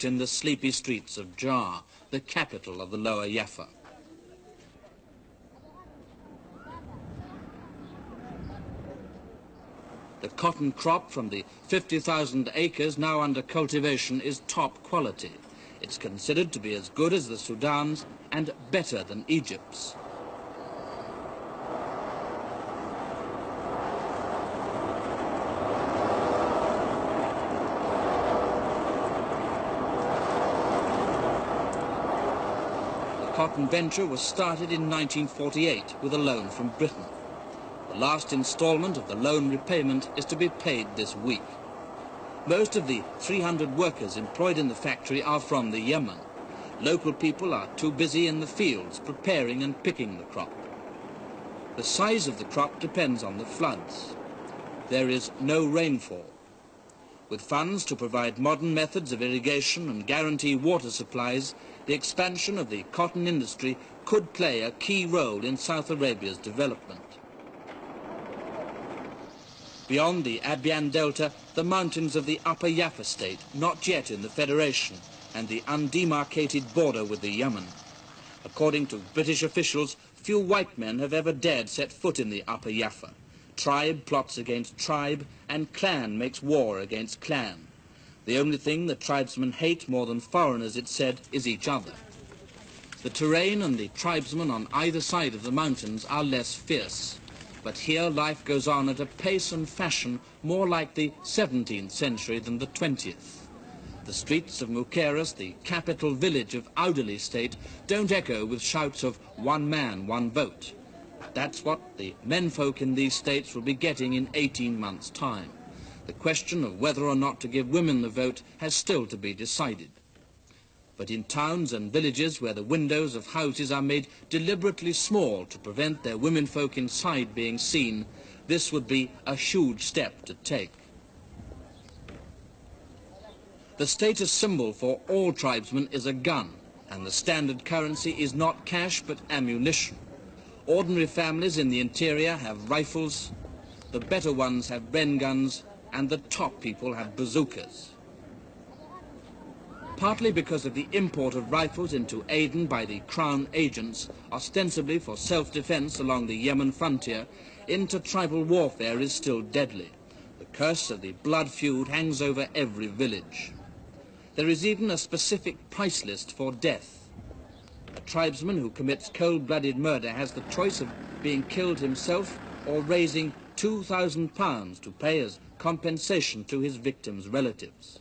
packed in the sleepy streets of Jar, the capital of the Lower Jaffa. The cotton crop from the 50,000 acres now under cultivation is top quality. It's considered to be as good as the Sudan's and better than Egypt's. The cotton venture was started in 1948 with a loan from Britain. The last instalment of the loan repayment is to be paid this week. Most of the 300 workers employed in the factory are from the Yemen. Local people are too busy in the fields preparing and picking the crop. The size of the crop depends on the floods. There is no rainfall. With funds to provide modern methods of irrigation and guarantee water supplies, the expansion of the cotton industry could play a key role in South Arabia's development. Beyond the ابين Delta, the mountains of the Upper Jaffa state, not yet in the Federation, and the undemarcated border with the Yemen. According to British officials, few white men have ever dared set foot in the Upper Jaffa. Tribe plots against tribe, and clan makes war against clan. The only thing the tribesmen hate more than foreigners, it said, is each other. The terrain and the tribesmen on either side of the mountains are less fierce. But here life goes on at a pace and fashion more like the 17th century than the 20th. The streets of Mukeras, the capital village of Audali state, don't echo with shouts of one man, one vote. That's what the menfolk in these states will be getting in 18 months' time. The question of whether or not to give women the vote has still to be decided. But in towns and villages where the windows of houses are made deliberately small to prevent their womenfolk inside being seen, this would be a huge step to take. The status symbol for all tribesmen is a gun, and the standard currency is not cash but ammunition. Ordinary families in the interior have rifles, the better ones have Bren guns, and the top people have bazookas. Partly because of the import of rifles into Aden by the Crown agents, ostensibly for self-defense along the Yemen frontier, intertribal warfare is still deadly. The curse of the blood feud hangs over every village. There is even a specific price list for death. A tribesman who commits cold-blooded murder has the choice of being killed himself or raising £2,000 to pay as compensation to his victim's relatives.